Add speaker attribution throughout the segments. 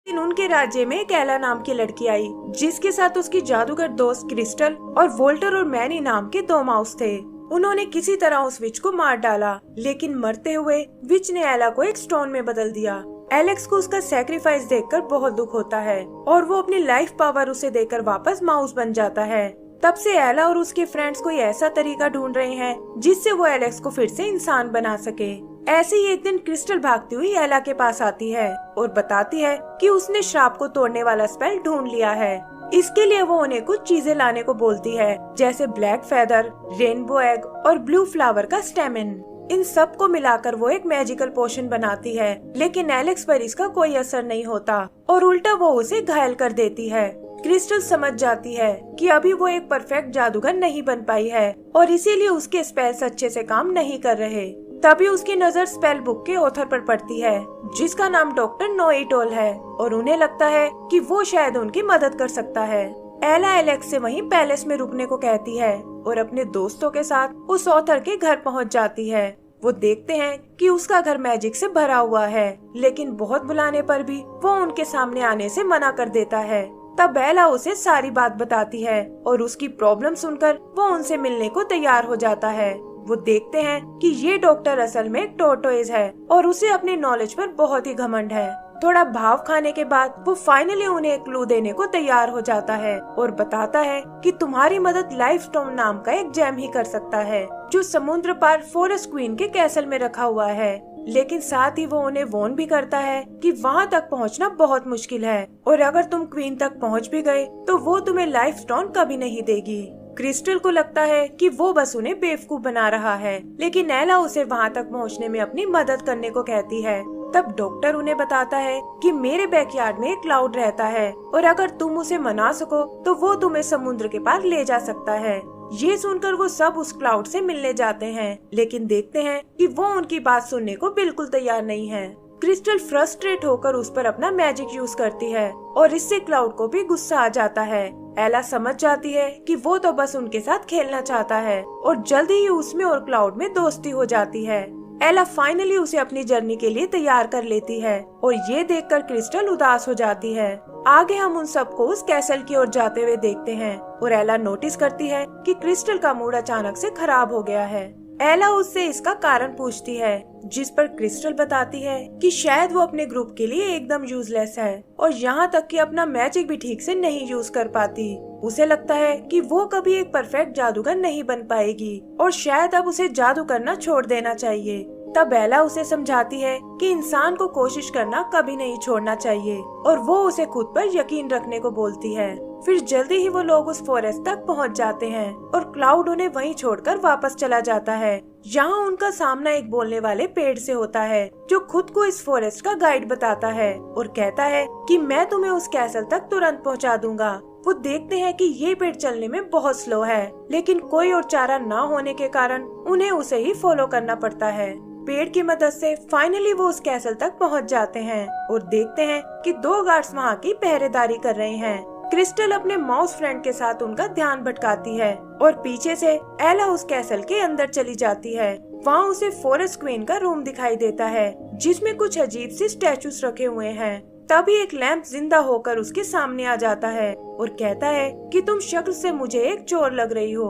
Speaker 1: दिन उनके राज्य में एक एला नाम की लड़की आई, जिसके साथ उसकी जादूगर दोस्त क्रिस्टल और वोल्टर और मैनी नाम के 2 माउस थे। उन्होंने किसी तरह उस विच को मार डाला, लेकिन मरते हुए विच ने एला को एक स्टोन में बदल दिया। एलेक्स को उसका सैक्रिफाइस देखकर बहुत दुख होता है और वो अपनी लाइफ पावर उसे देकर वापस माउस बन जाता है। तब से एला और उसके फ्रेंड्स कोई ऐसा तरीका ढूंढ रहे हैं जिससे वो एलेक्स को फिर से इंसान बना सके। ऐसे ही एक दिन क्रिस्टल भागती हुई एला के पास आती है और बताती है कि उसने श्राप को तोड़ने वाला स्पेल ढूंढ लिया है। इसके लिए वो उन्हें कुछ चीजें लाने को बोलती है, जैसे ब्लैक फेदर, रेनबो एग और ब्लू फ्लावर का स्टेमिन। इन सब को मिलाकर वो एक मैजिकल पोशन बनाती है, लेकिन एलेक्स पर इसका कोई असर नहीं होता और उल्टा वो उसे घायल कर देती है। क्रिस्टल समझ जाती है कि अभी वो एक परफेक्ट जादूगर नहीं बन पाई है और इसीलिए उसके स्पेल्स अच्छे से काम नहीं कर रहे। तभी उसकी नजर स्पेल बुक के ऑथर पर पड़ती है, जिसका नाम डॉक्टर नोइटोल है, और उन्हें लगता है कि वो शायद उनकी मदद कर सकता है। एला एलेक्स से वहीं पैलेस में रुकने को कहती है और अपने दोस्तों के साथ उस ऑथर के घर पहुंच जाती है। वो देखते हैं कि उसका घर मैजिक से भरा हुआ है, लेकिन बहुत बुलाने पर भी वो उनके सामने आने से मना कर देता है। तब एला उसे सारी बात बताती है और उसकी प्रॉब्लम सुनकर वो उनसे मिलने को तैयार हो जाता है। वो देखते हैं कि ये डॉक्टर असल में एक टोर्टोइज है और उसे अपनी नॉलेज पर बहुत ही घमंड है। थोड़ा भाव खाने के बाद वो फाइनली उन्हें एक क्लू देने को तैयार हो जाता है और बताता है कि तुम्हारी मदद लाइफ स्टोन नाम का एक जेम ही कर सकता है, जो समुद्र पार फॉरेस्ट क्वीन के कैसल में रखा हुआ है। लेकिन साथ ही वो उन्हें वॉर्न भी करता है कि वहाँ तक पहुँचना बहुत मुश्किल है और अगर तुम क्वीन तक पहुँच भी गए तो वो तुम्हें लाइफ स्टोन कभी नहीं देगी। क्रिस्टल को लगता है कि वो बस उन्हें बेवकूफ बना रहा है, लेकिन एला उसे वहाँ तक पहुँचने में अपनी मदद करने को कहती है। तब डॉक्टर उन्हें बताता है कि मेरे बैकयार्ड में एक क्लाउड रहता है और अगर तुम उसे मना सको तो वो तुम्हें समुद्र के पार ले जा सकता है। ये सुनकर वो सब उस क्लाउड से मिलने जाते हैं, लेकिन देखते हैं कि वो उनकी बात सुनने को बिल्कुल तैयार नहीं है। क्रिस्टल फ्रस्ट्रेट होकर उस पर अपना मैजिक यूज करती है और इससे क्लाउड को भी गुस्सा आ जाता है। एला समझ जाती है कि वो तो बस उनके साथ खेलना चाहता है और जल्दी ही उसमें और क्लाउड में दोस्ती हो जाती है। एला फाइनली उसे अपनी जर्नी के लिए तैयार कर लेती है और ये देखकर क्रिस्टल उदास हो जाती है। आगे हम उन सबको उस कैसल की ओर जाते हुए देखते हैं और एला नोटिस करती है कि क्रिस्टल का मूड अचानक से खराब हो गया है। एला उससे इसका कारण पूछती है, जिस पर क्रिस्टल बताती है कि शायद वो अपने ग्रुप के लिए एकदम यूजलेस है और यहाँ तक कि अपना मैजिक भी ठीक से नहीं यूज कर पाती। उसे लगता है कि वो कभी एक परफेक्ट जादूगर नहीं बन पाएगी और शायद अब उसे जादू करना छोड़ देना चाहिए। तब एला उसे समझाती है कि इंसान को कोशिश करना कभी नहीं छोड़ना चाहिए और वो उसे खुद पर यकीन रखने को बोलती है। फिर जल्दी ही वो लोग उस फॉरेस्ट तक पहुंच जाते हैं और क्लाउड उन्हें वहीं छोड़कर वापस चला जाता है। यहाँ उनका सामना एक बोलने वाले पेड़ से होता है, जो खुद को इस फॉरेस्ट का गाइड बताता है और कहता है कि मैं तुम्हें उस कैसल तक तुरंत पहुँचा दूंगा। वो देखते हैं कि ये पेड़ चलने में बहुत स्लो है, लेकिन कोई और चारा न होने के कारण उन्हें उसे ही फॉलो करना पड़ता है। पेड़ की मदद से फाइनली वो उस कैसल तक पहुंच जाते हैं और देखते हैं कि 2 गार्ड्स वहाँ की पहरेदारी कर रहे हैं। क्रिस्टल अपने माउस फ्रेंड के साथ उनका ध्यान भटकाती है और पीछे से एला उस कैसल के अंदर चली जाती है। वहाँ उसे फॉरेस्ट क्वीन का रूम दिखाई देता है, जिसमें कुछ अजीब सी स्टैचूज रखे हुए हैं। तभी एक लैंप जिंदा होकर उसके सामने आ जाता है और कहता है कि तुम शक्ल से मुझे एक चोर लग रही हो।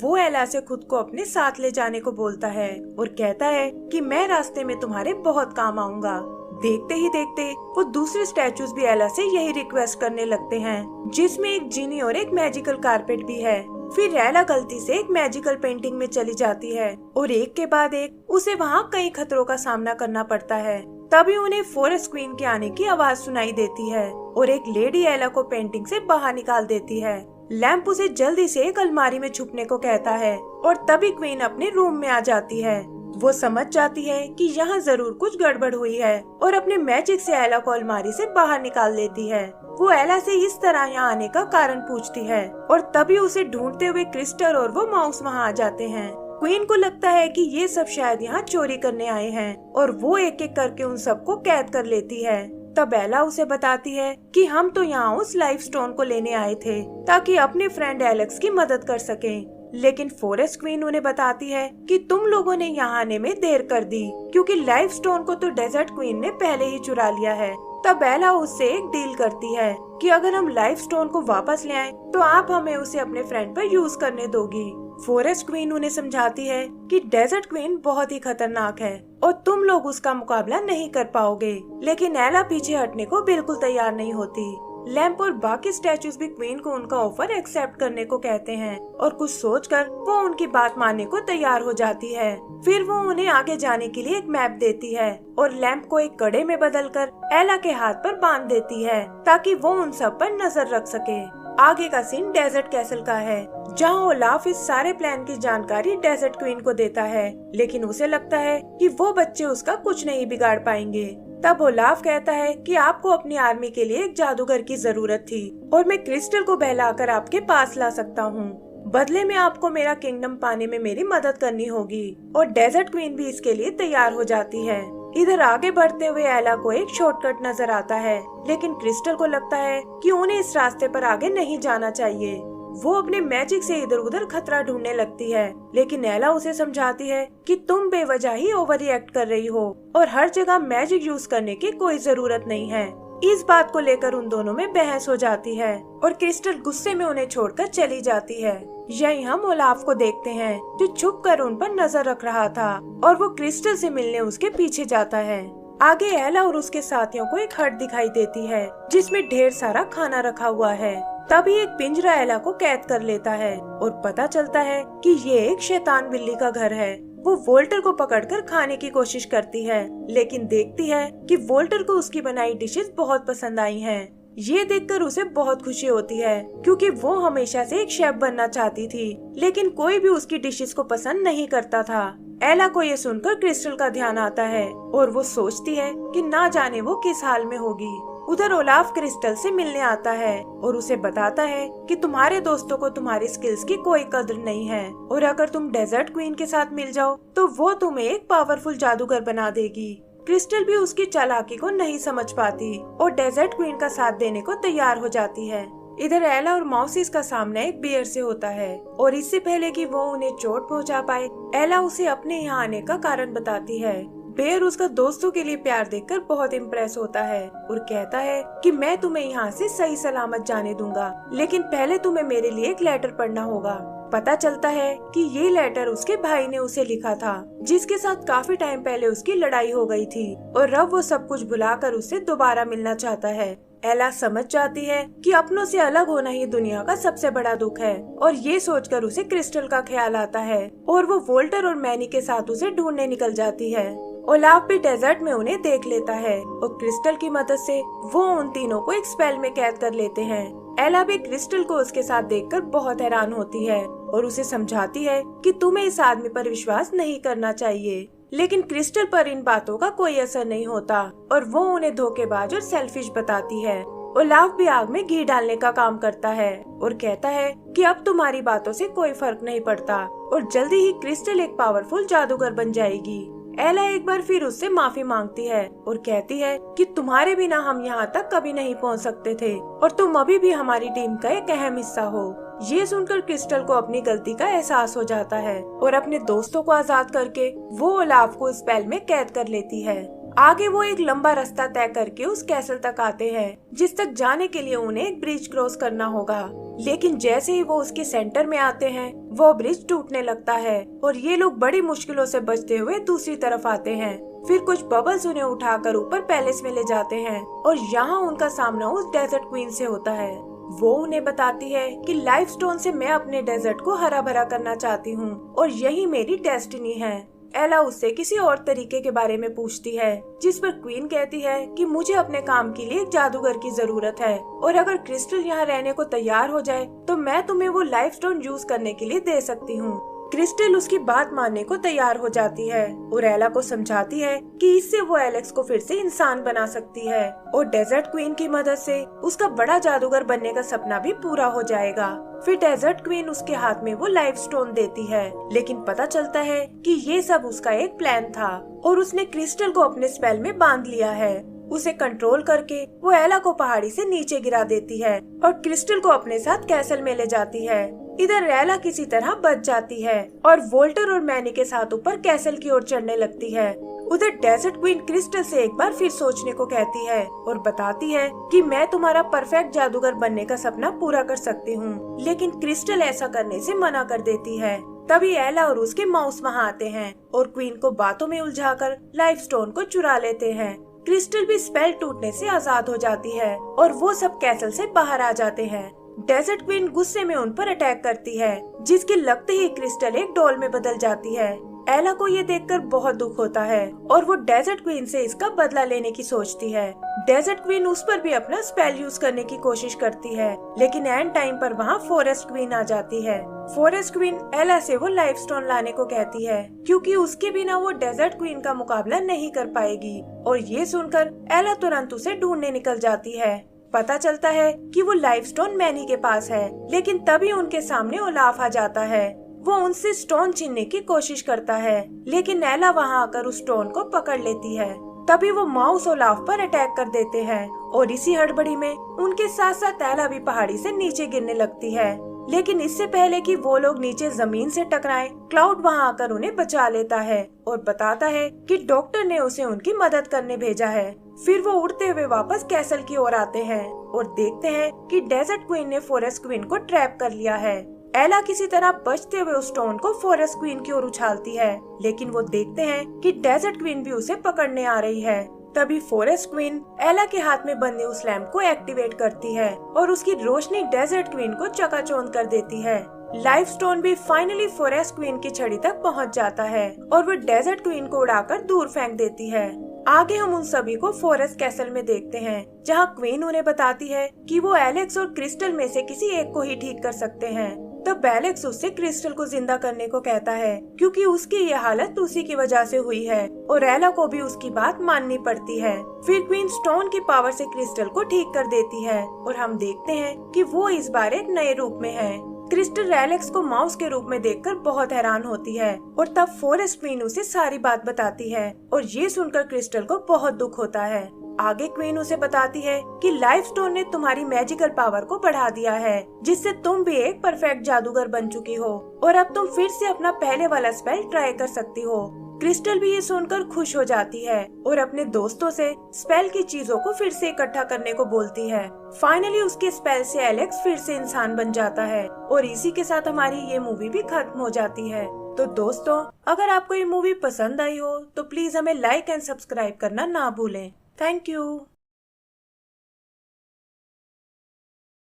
Speaker 1: वो एला से खुद को अपने साथ ले जाने को बोलता है और कहता है कि मैं रास्ते में तुम्हारे बहुत काम आऊंगा। देखते ही देखते वो दूसरे स्टैचूज भी एला से यही रिक्वेस्ट करने लगते हैं, जिसमें एक जीनी और एक मैजिकल कारपेट भी है। फिर एला गलती से एक मैजिकल पेंटिंग में चली जाती है और एक के बाद एक उसे वहाँ कई खतरों का सामना करना पड़ता है। तभी उन्हें फॉरेस्ट क्वीन के आने की आवाज सुनाई देती है और एक लेडी एला को पेंटिंग से बाहर निकाल देती है। लैंप उसे जल्दी से एक अलमारी में छुपने को कहता है और तभी क्वीन अपने रूम में आ जाती है। वो समझ जाती है कि यहाँ जरूर कुछ गड़बड़ हुई है और अपने मैजिक से एला को अलमारी से बाहर निकाल देती है। वो एला से इस तरह यहाँ आने का कारण पूछती है और तभी उसे ढूंढते हुए क्रिस्टल और वो माउस वहाँ आ जाते हैं। क्वीन को लगता है कि ये सब शायद यहाँ चोरी करने आए हैं और वो एक एक करके उन सबको कैद कर लेती है। तब एला उसे बताती है कि हम तो यहाँ उस लाइफ स्टोन को लेने आए थे ताकि अपने फ्रेंड एलेक्स की मदद कर सकें। लेकिन फॉरेस्ट क्वीन उन्हें बताती है कि तुम लोगों ने यहाँ आने में देर कर दी, क्योंकि लाइफ स्टोन को तो डेजर्ट क्वीन ने पहले ही चुरा लिया है। तब एला उससे एक डील करती है कि अगर हम लाइफ स्टोन को वापस ले आए तो आप हमें उसे अपने फ्रेंड पर यूज करने दोगी। फॉरेस्ट क्वीन उन्हें समझाती है कि डेजर्ट क्वीन बहुत ही खतरनाक है और तुम लोग उसका मुकाबला नहीं कर पाओगे, लेकिन एला पीछे हटने को बिल्कुल तैयार नहीं होती। लैम्प और बाकी स्टैचूज भी क्वीन को उनका ऑफर एक्सेप्ट करने को कहते हैं और कुछ सोचकर वो उनकी बात मानने को तैयार हो जाती है। फिर वो उन्हें आगे जाने के लिए एक मैप देती है और लैम्प को एक कड़े में बदलकर एला के हाथ पर बांध देती है ताकि वो उन सब पर नजर रख सके। आगे का सीन डेजर्ट कैसल का है, जहाँ ओलाफ इस सारे प्लान की जानकारी डेजर्ट क्वीन को देता है, लेकिन उसे लगता है कि वो बच्चे उसका कुछ नहीं बिगाड़ पाएंगे। तब ओलाफ कहता है कि आपको अपनी आर्मी के लिए एक जादूगर की जरूरत थी और मैं क्रिस्टल को बहलाकर आपके पास ला सकता हूँ। बदले में आपको मेरा किंगडम पाने में मेरी मदद करनी होगी और डेजर्ट क्वीन भी इसके लिए तैयार हो जाती है। इधर आगे बढ़ते हुए एला को एक शॉर्टकट नजर आता है, लेकिन क्रिस्टल को लगता है कि उन्हें इस रास्ते पर आगे नहीं जाना चाहिए। वो अपने मैजिक से इधर उधर खतरा ढूंढने लगती है, लेकिन एला उसे समझाती है कि तुम बेवजह ही ओवर रिएक्ट कर रही हो और हर जगह मैजिक यूज करने की कोई जरूरत नहीं है। इस बात को लेकर उन दोनों में बहस हो जाती है और क्रिस्टल गुस्से में उन्हें छोड़कर चली जाती है। यहीं हम ओलाफ को देखते हैं जो छुप कर उन पर नजर रख रहा था और वो क्रिस्टल से मिलने उसके पीछे जाता है। आगे एला और उसके साथियों को एक हट दिखाई देती है जिसमें ढेर सारा खाना रखा हुआ है। तभी एक पिंजरा एला को कैद कर लेता है और पता चलता है कि ये एक शैतान बिल्ली का घर है। वो वोल्टर को पकड़कर खाने की कोशिश करती है, लेकिन देखती है कि वोल्टर को उसकी बनाई डिशेस बहुत पसंद आई हैं। ये देखकर उसे बहुत खुशी होती है क्योंकि वो हमेशा से एक शेफ बनना चाहती थी, लेकिन कोई भी उसकी डिशेस को पसंद नहीं करता था। एला को ये सुनकर क्रिस्टल का ध्यान आता है और वो सोचती है कि ना जाने वो किस हाल में होगी। उधर ओलाफ क्रिस्टल से मिलने आता है और उसे बताता है कि तुम्हारे दोस्तों को तुम्हारी स्किल्स की कोई कदर नहीं है और अगर तुम डेजर्ट क्वीन के साथ मिल जाओ तो वो तुम्हें एक पावरफुल जादूगर बना देगी। क्रिस्टल भी उसकी चालाकी को नहीं समझ पाती और डेजर्ट क्वीन का साथ देने को तैयार हो जाती है। इधर एला और मौसिस का सामना एक बियर से होता है और इससे पहले कि वो उन्हें चोट पहुंचा पाए, एला उसे अपने यहाँ आने का कारण बताती है। बेयर उसका दोस्तों के लिए प्यार देखकर बहुत इम्प्रेस होता है और कहता है कि मैं तुम्हें यहाँ से सही सलामत जाने दूंगा, लेकिन पहले तुम्हें मेरे लिए एक लेटर पढ़ना होगा। पता चलता है कि ये लेटर उसके भाई ने उसे लिखा था, जिसके साथ काफी टाइम पहले उसकी लड़ाई हो गई थी और अब वो सब कुछ भुलाकर उससे दोबारा मिलना चाहता है। एला समझ जाती है कि अपनों से अलग होना ही दुनिया का सबसे बड़ा दुख है और ये सोचकर उसे क्रिस्टल का ख्याल आता है और वो वोल्टर और मैनी के साथ उसे ढूंढने निकल जाती है। ओलाफ भी डेजर्ट में उन्हें देख लेता है और क्रिस्टल की मदद से वो उन तीनों को एक स्पेल में कैद कर लेते हैं। एला भी क्रिस्टल को उसके साथ देखकर बहुत हैरान होती है और उसे समझाती है कि तुम्हें इस आदमी पर विश्वास नहीं करना चाहिए, लेकिन क्रिस्टल पर इन बातों का कोई असर नहीं होता और वो उन्हें धोखेबाज और सेल्फिश बताती है। ओलाफ भी आग में घी डालने का काम करता है और कहता है कि अब तुम्हारी बातों से कोई फर्क नहीं पड़ता और जल्दी ही क्रिस्टल एक पावरफुल जादूगर बन जाएगी। एला एक बार फिर उससे माफी मांगती है और कहती है कि तुम्हारे बिना हम यहाँ तक कभी नहीं पहुँच सकते थे और तुम अभी भी हमारी टीम का एक अहम हिस्सा हो। ये सुनकर क्रिस्टल को अपनी गलती का एहसास हो जाता है और अपने दोस्तों को आजाद करके वो ओलाफ को स्पेल में कैद कर लेती है। आगे वो एक लंबा रास्ता तय करके उस कैसल तक आते हैं, जिस तक जाने के लिए उन्हें एक ब्रिज क्रॉस करना होगा, लेकिन जैसे ही वो उसके सेंटर में आते हैं वो ब्रिज टूटने लगता है और ये लोग बड़ी मुश्किलों से बचते हुए दूसरी तरफ आते हैं। फिर कुछ बबल्स उन्हें उठाकर ऊपर पैलेस में ले जाते हैं और यहाँ उनका सामना उस डेजर्ट क्वीन से होता है। वो उन्हें बताती है कि लाइफ स्टोन से मैं अपने डेजर्ट को हरा भरा करना चाहती हूँ और यही मेरी डेस्टिनी है। एला उससे किसी और तरीके के बारे में पूछती है, जिस पर क्वीन कहती है कि मुझे अपने काम के लिए एक जादूगर की जरूरत है और अगर क्रिस्टल यहाँ रहने को तैयार हो जाए तो मैं तुम्हें वो लाइफ स्टोन यूज करने के लिए दे सकती हूँ। क्रिस्टल उसकी बात मानने को तैयार हो जाती है और एला को समझाती है कि इससे वो एलेक्स को फिर से इंसान बना सकती है और डेजर्ट क्वीन की मदद से उसका बड़ा जादूगर बनने का सपना भी पूरा हो जाएगा। फिर डेजर्ट क्वीन उसके हाथ में वो लाइफ स्टोन देती है, लेकिन पता चलता है कि ये सब उसका एक प्लान था और उसने क्रिस्टल को अपने स्पेल में बांध लिया है। उसे कंट्रोल करके वो एला को पहाड़ी से नीचे गिरा देती है और क्रिस्टल को अपने साथ कैसल में ले जाती है। इधर एला किसी तरह बच जाती है और वोल्टर और मैनी के साथ ऊपर कैसल की ओर चढ़ने लगती है। उधर डेजर्ट क्वीन क्रिस्टल से एक बार फिर सोचने को कहती है और बताती है कि मैं तुम्हारा परफेक्ट जादूगर बनने का सपना पूरा कर सकती हूँ, लेकिन क्रिस्टल ऐसा करने से मना कर देती है। तभी एला और उसके माउस वहाँ आते हैं और क्वीन को बातों में उलझाकर लाइफ स्टोन को चुरा लेते हैं। क्रिस्टल भी स्पेल टूटने से आजाद हो जाती है और वो सब कैसल से बाहर आ जाते हैं। डेजर्ट क्वीन गुस्से में उन पर अटैक करती है, जिसके लगते ही क्रिस्टल एक डॉल में बदल जाती है। एला को ये देखकर बहुत दुख होता है और वो डेजर्ट क्वीन से इसका बदला लेने की सोचती है। डेजर्ट क्वीन उस पर भी अपना स्पेल यूज करने की कोशिश करती है, लेकिन एंड टाइम पर वहाँ फॉरेस्ट क्वीन आ जाती है। फॉरेस्ट क्वीन एला से वो लाइफ स्टोन लाने को कहती है, क्योंकि उसके बिना वो डेजर्ट क्वीन का मुकाबला नहीं कर पाएगी। और ये सुनकर एला तुरंत उसे ढूंढने निकल जाती है। पता चलता है कि वो लाइफ स्टोन मैनी के पास है, लेकिन तभी उनके सामने ओलाफ आ जाता है। वो उनसे स्टोन छीनने की कोशिश करता है, लेकिन एला वहाँ आकर उस स्टोन को पकड़ लेती है। तभी वो माउस ओलाफ पर अटैक कर देते हैं और इसी हड़बड़ी में उनके साथ साथ एला भी पहाड़ी से नीचे गिरने लगती है। लेकिन इससे पहले कि वो लोग नीचे जमीन से टकराएं, क्लाउड वहाँ आकर उन्हें बचा लेता है और बताता है कि डॉक्टर ने उसे उनकी मदद करने भेजा है। फिर वो उड़ते हुए वापस कैसल की ओर आते हैं और देखते हैं कि डेजर्ट क्वीन ने फॉरेस्ट क्वीन को ट्रैप कर लिया है। एला किसी तरह बचते हुए उस स्टोन को फॉरेस्ट क्वीन की ओर उछालती है, लेकिन वो देखते हैं कि डेजर्ट क्वीन भी उसे पकड़ने आ रही है। तभी फॉरेस्ट क्वीन एला के हाथ में बंधे उस लैंप को एक्टिवेट करती है और उसकी रोशनी डेजर्ट क्वीन को चकाचौंध कर देती है। लाइफ स्टोन भी फाइनली फॉरेस्ट क्वीन की छड़ी तक पहुंच जाता है और वो डेजर्ट क्वीन को उड़ाकर दूर फेंक देती है। आगे हम उन सभी को फॉरेस्ट कैसल में देखते हैं, जहां क्वीन उन्हें बताती है कि वो एलेक्स और क्रिस्टल में से किसी एक को ही ठीक कर सकते हैं। तब एलेक्स उससे क्रिस्टल को जिंदा करने को कहता है, क्योंकि उसकी ये हालत उसी की वजह से हुई है और एला को भी उसकी बात माननी पड़ती है। फिर क्वीन स्टोन की पावर से क्रिस्टल को ठीक कर देती है और हम देखते हैं कि वो इस बार एक नए रूप में है। क्रिस्टल एलेक्स को माउस के रूप में देखकर बहुत हैरान होती है और तब फॉरेस्ट क्वीन उसे सारी बात बताती है और ये सुनकर क्रिस्टल को बहुत दुख होता है। आगे क्वीन उसे बताती है कि लाइफ स्टोन ने तुम्हारी मैजिकल पावर को बढ़ा दिया है, जिससे तुम भी एक परफेक्ट जादूगर बन चुकी हो और अब तुम फिर से अपना पहले वाला स्पेल ट्राई कर सकती हो। क्रिस्टल भी ये सुनकर खुश हो जाती है और अपने दोस्तों से स्पेल की चीजों को फिर से इकट्ठा करने को बोलती है। फाइनली उसके स्पेल से एलेक्स फिर से इंसान बन जाता है और इसी के साथ हमारी ये मूवी भी खत्म हो जाती है। तो दोस्तों, अगर आपको ये मूवी पसंद आई हो तो प्लीज हमें लाइक एंड सब्सक्राइब करना ना भूलें। Thank you.